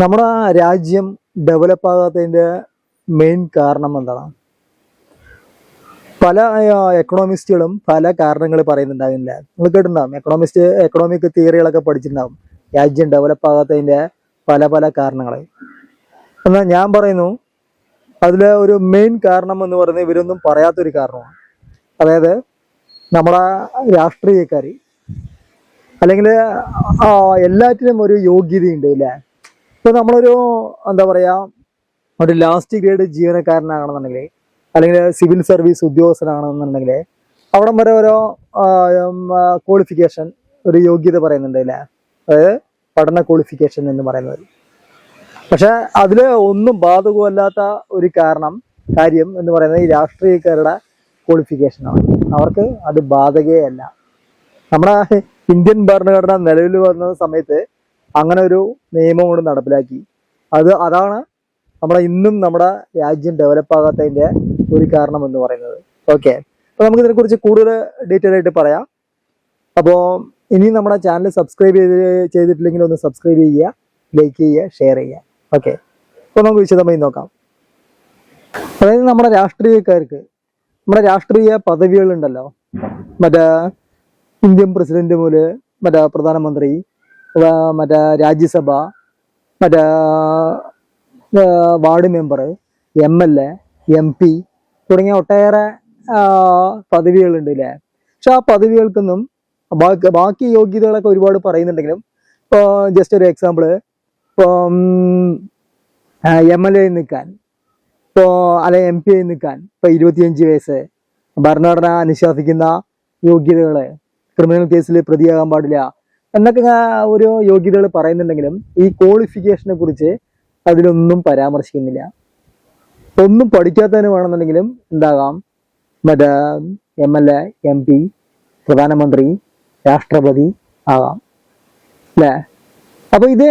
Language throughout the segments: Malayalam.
നമ്മുടെ രാജ്യം ഡെവലപ്പ് ആകാത്തതിൻ്റെ മെയിൻ കാരണം എന്താണ്? പല എക്കണോമിസ്റ്റുകളും പല കാരണങ്ങൾ പറയുന്നുണ്ടാവില്ല. നിങ്ങൾ കേട്ടിട്ടുണ്ടാവും, എക്കണോമിക് തിയറികളൊക്കെ പഠിച്ചിട്ടുണ്ടാവും രാജ്യം ഡെവലപ്പ് ആകാത്തതിൻ്റെ പല പല കാരണങ്ങൾ. എന്നാൽ ഞാൻ പറയുന്നു, അതിലെ ഒരു മെയിൻ കാരണം എന്ന് പറയുന്നത് ഇവരൊന്നും പറയാത്തൊരു കാരണമാണ്. അതായത് നമ്മുടെ രാഷ്ട്രീയക്കാർ, അല്ലെങ്കിൽ എല്ലാറ്റിനും ഒരു യോഗ്യതയുണ്ട് അല്ലേ? ഇപ്പോൾ നമ്മളൊരു എന്താ പറയുക, ഒരു ലാസ്റ്റ് ഗ്രേഡ് ജീവനക്കാരനാണെന്നുണ്ടെങ്കിൽ, അല്ലെങ്കിൽ സിവിൽ സർവീസ് ഉദ്യോഗസ്ഥനാണെന്നുണ്ടെങ്കിൽ അവിടം വരെ ഓരോ ക്വാളിഫിക്കേഷൻ, ഒരു യോഗ്യത പറയുന്നുണ്ട് അല്ലേ? അതായത് പഠന ക്വാളിഫിക്കേഷൻ എന്ന് പറയുന്നത്. പക്ഷെ അതിൽ ഒന്നും ബാധകമല്ലാത്ത ഒരു കാര്യം എന്ന് പറയുന്നത് ഈ രാഷ്ട്രീയക്കാരുടെ ക്വാളിഫിക്കേഷനാണ്. അവർക്ക് അത് ബാധകയല്ല. നമ്മുടെ ഇന്ത്യൻ ഭരണഘടന നിലവിൽ വന്ന സമയത്ത് അങ്ങനെ ഒരു നിയമം കൊണ്ട് നടപ്പിലാക്കി. അതാണ് ഇന്നും നമ്മുടെ രാജ്യം ഡെവലപ്പ് ആകാത്തതിൻ്റെ ഒരു കാരണം എന്ന് പറയുന്നത്. ഓക്കെ, അപ്പോൾ നമുക്ക് ഇതിനെക്കുറിച്ച് കൂടുതൽ ഡീറ്റെയിൽ ആയിട്ട് പറയാം. അപ്പോൾ ഇനി നമ്മുടെ ചാനൽ സബ്സ്ക്രൈബ് ചെയ്തിട്ടില്ലെങ്കിൽ ഒന്ന് സബ്സ്ക്രൈബ് ചെയ്യുക, ലൈക്ക് ചെയ്യുക, ഷെയർ ചെയ്യുക. ഓക്കെ, അപ്പോൾ നമുക്ക് വിശദമായി നോക്കാം. അതായത് നമ്മുടെ രാഷ്ട്രീയക്കാർക്ക് നമ്മുടെ രാഷ്ട്രീയ പദവികളുണ്ടല്ലോ, മറ്റേ ഇന്ത്യൻ പ്രസിഡന്റ് മുതൽ മറ്റേ പ്രധാനമന്ത്രി, മറ്റേ രാജ്യസഭ, മറ്റേ വാർഡ് മെമ്പർ, MLA, MP തുടങ്ങിയ ഒട്ടേറെ പദവികളുണ്ട് അല്ലേ? പക്ഷെ ആ പദവികൾക്കൊന്നും ബാക്കി യോഗ്യതകളൊക്കെ ഒരുപാട് പറയുന്നുണ്ടെങ്കിലും, ഇപ്പോൾ ജസ്റ്റ് ഒരു എക്സാമ്പിൾ, ഇപ്പോൾ MLA നിൽക്കാൻ, ഇപ്പോൾ അല്ലെ MP നിൽക്കാൻ ഇപ്പോൾ 25 വയസ്സ്, ഭരണഘടന അനുശാസിക്കുന്ന യോഗ്യതകൾ, ക്രിമിനൽ കേസിൽ പ്രതിയാകാൻ പാടില്ല എന്നൊക്കെ ഒരു യോഗ്യതകൾ പറയുന്നുണ്ടെങ്കിലും ഈ ക്വാളിഫിക്കേഷനെ കുറിച്ച് അതിലൊന്നും പരാമർശിക്കുന്നില്ല. ഒന്നും പഠിക്കാത്തതിന് വേണമെന്നുണ്ടെങ്കിലും എന്താകാം, മറ്റേ MLA, MP, പ്രധാനമന്ത്രി, രാഷ്ട്രപതി ആകാം അല്ലേ? അപ്പൊ ഇത്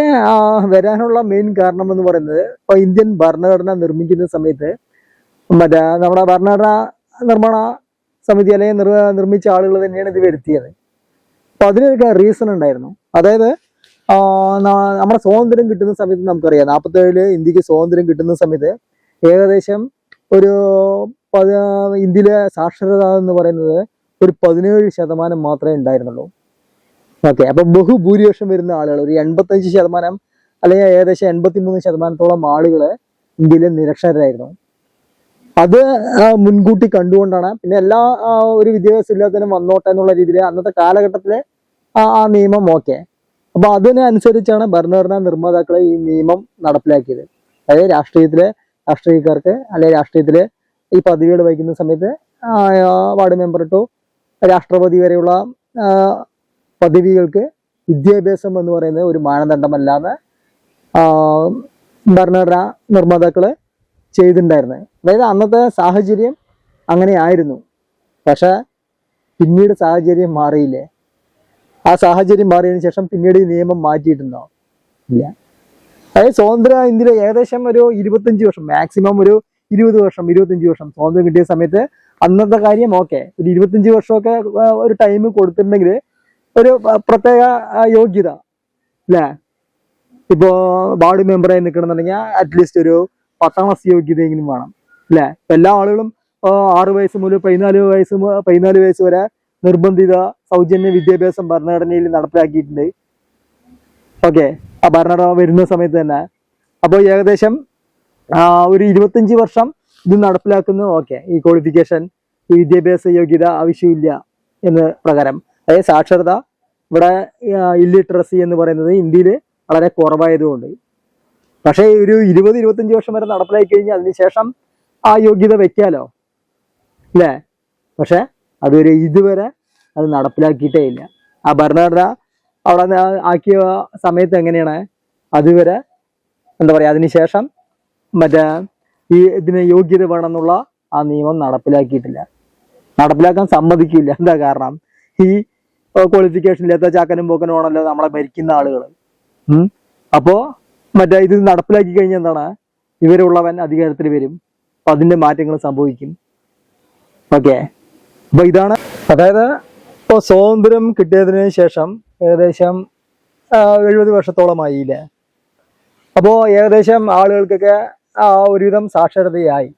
വരാനുള്ള മെയിൻ കാരണം എന്ന് പറയുന്നത്, ഇപ്പൊ ഇന്ത്യൻ ഭരണഘടന നിർമ്മിക്കുന്ന സമയത്ത് മറ്റേ നമ്മുടെ ഭരണഘടന നിർമ്മാണ സമിതി അല്ലെങ്കിൽ നിർമ്മിച്ച ആളുകൾ തന്നെയാണ് ഇത് വരുത്തിയത്. അപ്പൊ അതിനൊക്കെ റീസൺ ഉണ്ടായിരുന്നു. അതായത് നമ്മുടെ സ്വാതന്ത്ര്യം കിട്ടുന്ന സമയത്ത് നമുക്കറിയാം, 47 ഇന്ത്യക്ക് സ്വാതന്ത്ര്യം കിട്ടുന്ന സമയത്ത് ഏകദേശം ഒരു ഇന്ത്യയിലെ സാക്ഷരത എന്ന് പറയുന്നത് ഒരു 17% മാത്രമേ ഉണ്ടായിരുന്നുള്ളൂ. ഓക്കെ, അപ്പൊ ബഹുഭൂരിപക്ഷം വരുന്ന ആളുകൾ, ഒരു 85% അല്ലെങ്കിൽ ഏകദേശം 83% ആളുകൾ ഇന്ത്യയിലെ നിരക്ഷരരായിരുന്നു. അത് മുൻകൂട്ടി കണ്ടുകൊണ്ടാണ് പിന്നെ എല്ലാ ഒരു വിദ്യാഭ്യാസം ഇല്ലാത്തതിനും വന്നോട്ടെ എന്നുള്ള രീതിയിൽ അന്നത്തെ കാലഘട്ടത്തിലെ ആ നിയമം. ഓക്കെ, അപ്പൊ അതിനനുസരിച്ചാണ് ഭരണഘടനാ നിർമ്മാതാക്കളെ ഈ നിയമം നടപ്പിലാക്കിയത്. അതായത് രാഷ്ട്രീയക്കാർക്ക് അല്ലെങ്കിൽ രാഷ്ട്രീയത്തില് ഈ പദവികൾ വഹിക്കുന്ന സമയത്ത് വാർഡ് മെമ്പർ ടു രാഷ്ട്രപതി വരെയുള്ള പദവികൾക്ക് വിദ്യാഭ്യാസം എന്ന് പറയുന്നത് ഒരു മാനദണ്ഡമല്ലാതെ ഭരണഘടനാ നിർമ്മാതാക്കള് ചെയ്തിട്ടുണ്ടായിരുന്നത്. അതായത് അന്നത്തെ സാഹചര്യം അങ്ങനെ ആയിരുന്നു. പക്ഷെ പിന്നീട് സാഹചര്യം മാറിയില്ലേ? ആ സാഹചര്യം മാറിയതിനു ശേഷം പിന്നീട് ഈ നിയമം മാറ്റിയിട്ടുണ്ടോ? ഇല്ല. അതായത് സ്വതന്ത്ര ഇന്ത്യയിലെ ഏകദേശം ഒരു 25 വർഷം, മാക്സിമം ഒരു 20 വർഷം 25 വർഷം സ്വാതന്ത്ര്യം കിട്ടിയ സമയത്ത് അന്നത്തെ കാര്യം ഓക്കെ, ഒരു 25 വർഷമൊക്കെ ഒരു ടൈം കൊടുത്തിട്ടുണ്ടെങ്കിൽ ഒരു പ്രത്യേക യോഗ്യത അല്ലേ? ഇപ്പോ വാർഡ് മെമ്പറായി നിൽക്കണമെന്നുണ്ടെങ്കിൽ അറ്റ്ലീസ്റ്റ് ഒരു 10ാം ക്ലാസ് യോഗ്യതയെങ്കിലും വേണം അല്ലേ? എല്ലാ ആളുകളും 6 വയസ്സ് മുതൽ 14 വയസ്സ് വരെ നിർബന്ധിത സൗജന്യ വിദ്യാഭ്യാസം ഭരണഘടനയിൽ നടപ്പിലാക്കിയിട്ടുണ്ട്. ഓക്കെ, ആ ഭരണഘടന വരുന്ന സമയത്ത് തന്നെ. അപ്പോൾ ഏകദേശം ഒരു 25 വർഷം ഇത് നടപ്പിലാക്കുന്നു. ഓക്കെ, ഈ ക്വാളിഫിക്കേഷൻ, ഈ വിദ്യാഭ്യാസ യോഗ്യത ആവശ്യമില്ല എന്ന് പ്രകാരം. അതായത് സാക്ഷരത ഇവിടെ ഇല്ലിറ്ററസി എന്ന് പറയുന്നത് ഇന്ത്യയിൽ വളരെ കുറവായതുകൊണ്ട്. പക്ഷേ ഒരു 20-25 വർഷം വരെ നടപ്പിലാക്കി കഴിഞ്ഞാൽ അതിനുശേഷം ആ യോഗ്യത വെക്കാലോ അല്ലേ? പക്ഷെ അതുവരെ ഇതുവരെ അത് നടപ്പിലാക്കിയിട്ടേ ഇല്ല. ആ ഭരണഘടന അവിടെ ആക്കിയ സമയത്ത് എങ്ങനെയാണ്, അതുവരെ എന്താ പറയുക, അതിനുശേഷം മറ്റേ ഇതിന് യോഗ്യത വേണമെന്നുള്ള ആ നിയമം നടപ്പിലാക്കിയിട്ടില്ല, നടപ്പിലാക്കാൻ സമ്മതിക്കില്ല. എന്താ കാരണം? ഈ ക്വാളിഫിക്കേഷൻ ഇല്ലാത്ത ചാക്കനും പോക്കനും ആണല്ലോ നമ്മളെ ഭരിക്കുന്ന ആളുകൾ. അപ്പോ മറ്റേ ഇത് നടപ്പിലാക്കി കഴിഞ്ഞാൽ എന്താണ്, ഇവരുള്ളവൻ അധികാരത്തിൽ വരും, അപ്പൊ അതിന്റെ മാറ്റങ്ങൾ സംഭവിക്കും. ഓക്കെ, അപ്പൊ ഇതാണ്. അതായത് ഇപ്പോൾ സ്വാതന്ത്ര്യം കിട്ടിയതിന് ശേഷം ഏകദേശം 70 വർഷത്തോളമായില്ലേ? അപ്പോൾ ഏകദേശം ആളുകൾക്കൊക്കെ ഒരുവിധം സാക്ഷരതയായി.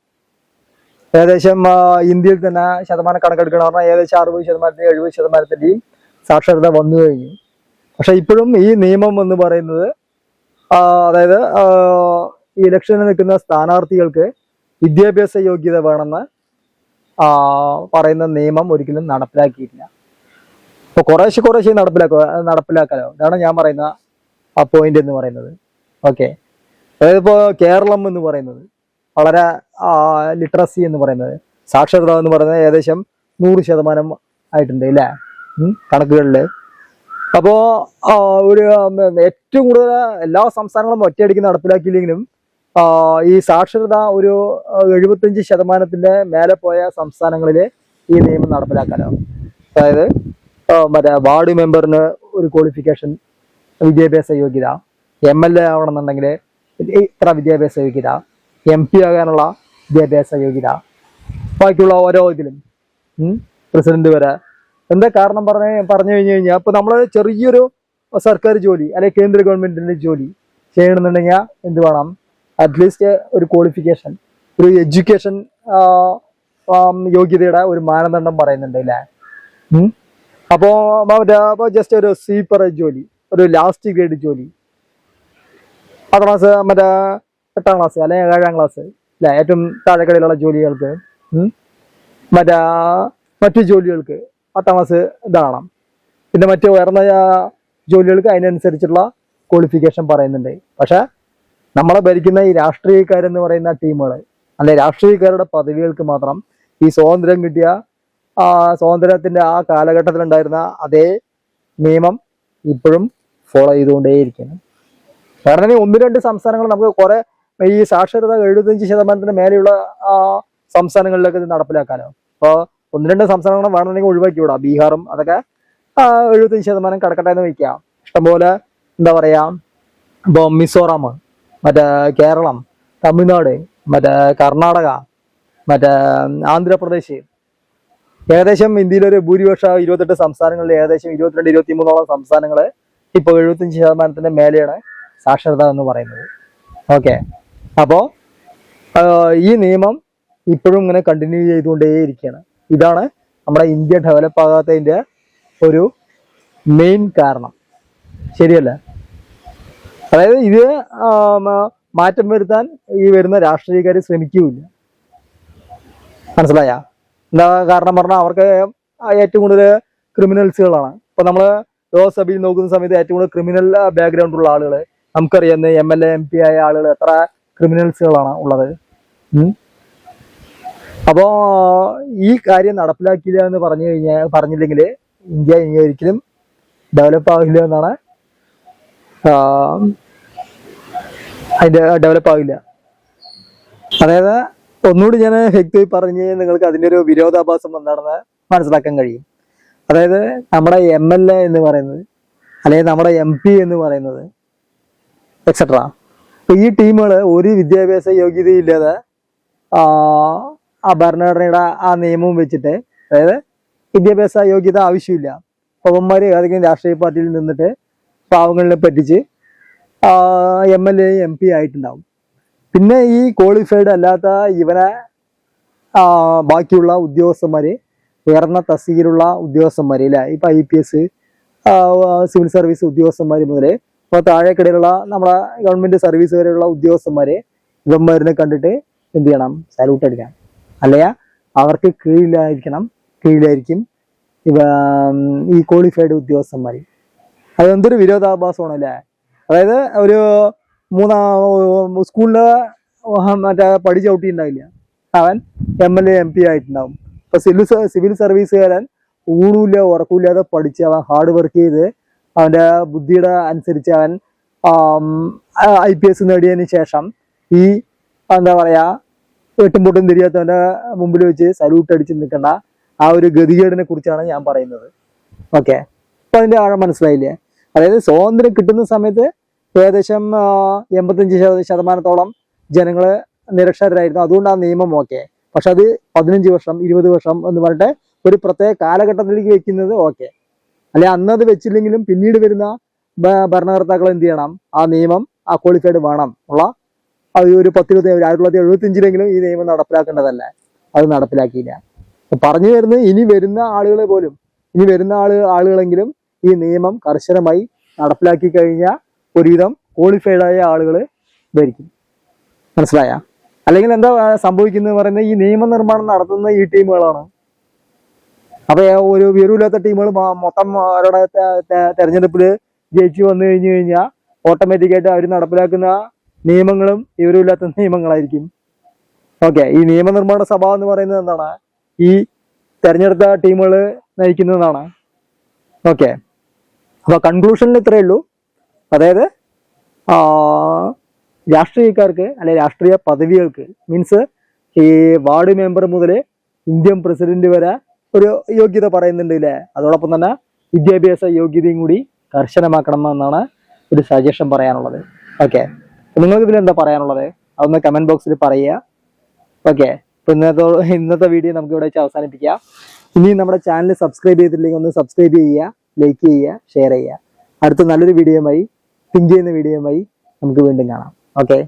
ഏകദേശം ഇന്ത്യയിൽ തന്നെ ശതമാനം കണക്കെടുക്കണം പറഞ്ഞാൽ ഏകദേശം 60%, 70%-ന്റെയും സാക്ഷരത വന്നു കഴിഞ്ഞു. പക്ഷെ ഇപ്പോഴും ഈ നിയമം എന്ന് പറയുന്നത് അതായത് ഈ ഇലക്ഷന് നിൽക്കുന്ന സ്ഥാനാർത്ഥികൾക്ക് വിദ്യാഭ്യാസ യോഗ്യത വേണമെന്ന് പറയുന്ന നിയമം ഒരിക്കലും നടപ്പിലാക്കിയിട്ടില്ല. അപ്പൊ കുറേശ്ശെ നടപ്പിലാക്കാലോ. ഇതാണ് ഞാൻ പറയുന്ന ആ പോയിന്റ് എന്ന് പറയുന്നത്. ഓക്കെ, അതായത് ഇപ്പോൾ കേരളം എന്ന് പറയുന്നത് വളരെ ലിറ്ററസി എന്ന് പറയുന്നത്, സാക്ഷരത എന്ന് പറയുന്നത് ഏകദേശം 100% ആയിട്ടുണ്ട് അല്ലേ കണക്കുകളിൽ. അപ്പോ ഒരു ഏറ്റവും കൂടുതൽ എല്ലാ സംസ്ഥാനങ്ങളും ഒറ്റയടിക്ക് നടപ്പിലാക്കിയില്ലെങ്കിലും ഈ സാക്ഷരത ഒരു 75% മേലെ പോയ സംസ്ഥാനങ്ങളിൽ ഈ നിയമം നടപ്പിലാക്കാനോ. അതായത് മറ്റേ വാർഡ് മെമ്പറിന് ഒരു ക്വാളിഫിക്കേഷൻ വിദ്യാഭ്യാസ യോഗ്യത, MLA ആവണമെന്നുണ്ടെങ്കിൽ ഇത്ര വിദ്യാഭ്യാസ യോഗ്യത, MP ആകാനുള്ള വിദ്യാഭ്യാസ യോഗ്യത, ബാക്കിയുള്ള ഓരോ ഇതിലും പ്രസിഡന്റ് വരെ. എന്താ കാരണം പറഞ്ഞു കഴിഞ്ഞാൽ ഇപ്പൊ നമ്മൾ ചെറിയൊരു സർക്കാർ ജോലി അല്ലെങ്കിൽ കേന്ദ്ര ഗവൺമെന്റിന്റെ ജോലി ചെയ്യണമെന്നുണ്ടെങ്കിൽ എന്ത് വേണം? അറ്റ്ലീസ്റ്റ് ഒരു ക്വാളിഫിക്കേഷൻ, ഒരു എഡ്യൂക്കേഷൻ യോഗ്യതയുടെ ഒരു മാനദണ്ഡം പറയുന്നുണ്ട് അല്ലേ? അപ്പോ ജസ്റ്റ് ഒരു സ്വീപ്പർ ജോലി, ഒരു ലാസ്റ്റ് ഗ്രേഡ് ജോലി, 10ാം ക്ലാസ്, മറ്റേ 8ാം ക്ലാസ് അല്ലെങ്കിൽ 7ാം ക്ലാസ് അല്ലെ, ഏറ്റവും താഴെക്കടയിലുള്ള ജോലികൾക്ക്, മറ്റു ജോലികൾക്ക് 10ാം ക്ലാസ് ഇതാണ്. പിന്നെ മറ്റു ഉയർന്ന ജോലികൾക്ക് അതിനനുസരിച്ചുള്ള ക്വാളിഫിക്കേഷൻ പറയുന്നുണ്ട്. പക്ഷെ നമ്മളെ ഭരിക്കുന്ന ഈ രാഷ്ട്രീയക്കാരെന്ന് പറയുന്ന ടീമുകൾ അല്ലെ, രാഷ്ട്രീയക്കാരുടെ പദവികൾക്ക് മാത്രം ഈ സ്വാതന്ത്ര്യം കിട്ടിയ സ്വാതന്ത്ര്യത്തിന്റെ ആ കാലഘട്ടത്തിലുണ്ടായിരുന്ന അതേ നിയമം ഇപ്പോഴും ഫോളോ ചെയ്തുകൊണ്ടേയിരിക്കണം. കാരണം 1-2 സംസ്ഥാനങ്ങൾ നമുക്ക് കുറെ ഈ സാക്ഷരത 75% മേലെയുള്ള സംസ്ഥാനങ്ങളിലൊക്കെ ഇത് നടപ്പിലാക്കാനോ. അപ്പോൾ 1-2 സംസ്ഥാനങ്ങൾ വേണമെങ്കിൽ ഒഴിവാക്കിവിടാം. ബീഹാറും അതൊക്കെ 75% കടക്കട്ടെ എന്ന് വയ്ക്കാം. ഇഷ്ടംപോലെ എന്താ പറയാ, ഇപ്പോൾ മിസോറാം, മറ്റേ കേരളം, തമിഴ്നാട്, മറ്റേ കർണാടക, മറ്റേ ആന്ധ്രാപ്രദേശ്, ഏകദേശം ഇന്ത്യയിലൊരു ഭൂരിപക്ഷം 28 സംസ്ഥാനങ്ങളിൽ ഏകദേശം 22-23 സംസ്ഥാനങ്ങൾ ഇപ്പോൾ 75% മേലെയാണ് സാക്ഷരത എന്ന് പറയുന്നത്. ഓക്കെ, അപ്പോ ഈ നിയമം ഇപ്പോഴും ഇങ്ങനെ കണ്ടിന്യൂ ചെയ്തുകൊണ്ടേയിരിക്കുകയാണ്. ഇതാണ് നമ്മുടെ ഇന്ത്യ ഡെവലപ്പ് ആകാത്തതിന്റെ ഒരു മെയിൻ കാരണം. ശരിയല്ലേ? അതായത് ഇത് മാറ്റം വരുത്താൻ ഈ വരുന്ന രാഷ്ട്രീയക്കാർ ശ്രമിക്കൂല. മനസ്സിലായ? എന്താ കാരണം പറഞ്ഞാൽ അവർക്ക് ഏറ്റവും കൂടുതൽ ക്രിമിനൽസുകളാണ്. ഇപ്പൊ നമ്മള് ലോക്സഭയിൽ നോക്കുന്ന സമയത്ത് ഏറ്റവും കൂടുതൽ ക്രിമിനൽ ബാക്ക്ഗ്രൗണ്ട് ഉള്ള ആളുകൾ നമുക്കറിയാവുന്ന MLA MP ആയ ആളുകൾ എത്ര ക്രിമിനൽസുകളാണ് ഉള്ളത്. അപ്പോ ഈ കാര്യം നടപ്പിലാക്കിയില്ല എന്ന് പറഞ്ഞില്ലെങ്കിൽ ഇന്ത്യ ഇനി ഒരിക്കലും ഡെവലപ്പ് ആകില്ല എന്നാണ്, അതിന്റെ ഡെവലപ്പ് ആകില്ല. അതായത് ഒന്നുകൂടി ഞാൻ വ്യക്തമായി പറഞ്ഞ് നിങ്ങൾക്ക് അതിന്റെ ഒരു വിരോധാഭാസം എന്താണെന്ന് മനസ്സിലാക്കാൻ കഴിയും. അതായത് നമ്മുടെ MLA എന്ന് പറയുന്നത് അല്ലെങ്കിൽ നമ്മുടെ MP എന്ന് പറയുന്നത് എക്സെട്ര, ഈ ടീമുകൾ ഒരു വിദ്യാഭ്യാസ യോഗ്യതയില്ലാതെ ആ ഭരണഘടനയുടെ ആ നിയമവും വെച്ചിട്ട്, അതായത് വിദ്യാഭ്യാസ യോഗ്യത ആവശ്യമില്ല, പവന്മാര് ഏതെങ്കിലും രാഷ്ട്രീയ പാർട്ടിയിൽ നിന്നിട്ട് പാവങ്ങളിനെ പറ്റിച്ച് MLA MP ആയിട്ടുണ്ടാവും. പിന്നെ ഈ ക്വാളിഫൈഡ് അല്ലാത്ത ഇവനെ ബാക്കിയുള്ള ഉദ്യോഗസ്ഥന്മാര്, ഉയർന്ന തസ്തികയിലുള്ള ഉദ്യോഗസ്ഥന്മാര് ഇല്ല, ഇപ്പൊ IPS, സിവിൽ സർവീസ് ഉദ്യോഗസ്ഥന്മാര് മുതൽ ഇപ്പൊ താഴെക്കിടയിലുള്ള നമ്മുടെ ഗവൺമെന്റ് സർവീസ് വരെയുള്ള ഉദ്യോഗസ്ഥന്മാര് ഇവന്മാരിനെ കണ്ടിട്ട് എന്ത് ചെയ്യണം? സല്യൂട്ട് അടിക്കണം. അല്ലെങ്കിൽ അവർക്ക് കീഴിലായിരിക്കും ഈ ക്വാളിഫൈഡ് ഉദ്യോഗസ്ഥന്മാര്. അതെന്തൊരു വിരോധാഭാസമാണ് അല്ലേ? അതായത് ഒരു സ്കൂളില് മറ്റേ പടി ചവിട്ടിയിട്ടുണ്ടാവില്ല, അവൻ MLA MP ആയിട്ടുണ്ടാവും. ഇപ്പൊ സിവിൽ സർവീസുകാരൻ ഊണൂല്ല ഉറക്കൂല്ലാതെ പഠിച്ച് അവൻ ഹാർഡ് വർക്ക് ചെയ്ത് അവന്റെ ബുദ്ധിയുടെ അനുസരിച്ച് അവൻ IPS നേടിയതിന് ശേഷം ഈ എന്താ പറയാ എട്ടും പൊട്ടും തിരിയാത്തവന്റെ മുമ്പിൽ വെച്ച് സല്യൂട്ട് അടിച്ച് നിൽക്കേണ്ട ആ ഒരു ഗതികേടിനെ കുറിച്ചാണ് ഞാൻ പറയുന്നത്. ഓക്കെ, അപ്പൊ അതിന്റെ ആഴം മനസ്സിലായില്ലേ? അതായത് സ്വാതന്ത്ര്യം കിട്ടുന്ന സമയത്ത് ഏകദേശം 85% ജനങ്ങള് നിരക്ഷരരായിരുന്നു. അതുകൊണ്ട് ആ നിയമം ഓക്കെ. പക്ഷെ അത് 15 വർഷം 20 വർഷം എന്ന് പറഞ്ഞിട്ട് ഒരു പ്രത്യേക കാലഘട്ടത്തിലേക്ക് വെക്കുന്നത് ഓക്കെ. അല്ലെ അന്നത് വെച്ചില്ലെങ്കിലും പിന്നീട് വരുന്ന ഭരണകർത്താക്കൾ എന്ത് ചെയ്യണം? ആ നിയമം ക്വാളിഫൈഡ് വേണം ഉള്ള അത് ഒരു 1975 ഈ നിയമം നടപ്പിലാക്കേണ്ടതല്ലേ, അത് നടപ്പിലാക്കിയില്ല. പറഞ്ഞു വരുന്നത് ഇനി വരുന്ന ആളുകളെങ്കിലും ഈ നിയമം കർശനമായി നടപ്പിലാക്കി കഴിഞ്ഞാൽ ഒരുവിധം ക്വാളിഫൈഡ് ആയ ആളുകൾ ഭരിക്കും. മനസ്സിലായ? അല്ലെങ്കിൽ എന്താ സംഭവിക്കുന്നത് പറയുന്നത്, ഈ നിയമനിർമ്മാണം നടത്തുന്ന ഈ ടീമുകളാണ്. അപ്പൊ ഒരു വിവരമില്ലാത്ത ടീമുകൾ മൊത്തം അവരുടെ തെരഞ്ഞെടുപ്പിൽ ജയിച്ചു വന്നു കഴിഞ്ഞാൽ ഓട്ടോമാറ്റിക്കായിട്ട് അവർ നടപ്പിലാക്കുന്ന നിയമങ്ങളും വിവരമില്ലാത്ത നിയമങ്ങളായിരിക്കും. ഓക്കെ, ഈ നിയമനിർമ്മാണ സഭ എന്ന് പറയുന്നത് എന്താണ്? ഈ തെരഞ്ഞെടുത്ത ടീമുകൾ നയിക്കുന്നതാണ്. ഓക്കെ, അപ്പൊ കൺക്ലൂഷനിൽ ഇത്രയേ ഉള്ളൂ. അതായത് രാഷ്ട്രീയക്കാർക്ക് അല്ലെ രാഷ്ട്രീയ പദവികൾക്ക് മീൻസ് ഈ വാർഡ് മെമ്പർ മുതൽ ഇന്ത്യൻ പ്രസിഡന്റ് വരെ ഒരു യോഗ്യത പറയുന്നുണ്ട് ഇല്ലേ? അതോടൊപ്പം തന്നെ വിദ്യാഭ്യാസ യോഗ്യതയും കൂടി കർശനമാക്കണം എന്നാണ് ഒരു സജഷൻ പറയാനുള്ളത്. ഓക്കെ, നിങ്ങൾക്ക് ഇതിൽ എന്താ പറയാനുള്ളത്? അതൊന്ന് കമന്റ് ബോക്സിൽ പറയുക. ഓക്കെ, അപ്പൊ ഇന്നത്തെ വീഡിയോ നമുക്ക് ഇവിടെ വെച്ച് അവസാനിപ്പിക്കാം. ഇനി നമ്മുടെ ചാനൽ സബ്സ്ക്രൈബ് ചെയ്തിട്ടില്ലെങ്കിൽ ഒന്ന് സബ്സ്ക്രൈബ് ചെയ്യുക, ലൈക്ക് ചെയ്യുക, ഷെയർ ചെയ്യുക. അടുത്ത നല്ലൊരു വീഡിയോയുമായി, തിങ്ക് ചെയ്യുന്ന വീഡിയോയുമായി നമുക്ക് വീണ്ടും കാണാം. ഓക്കെ.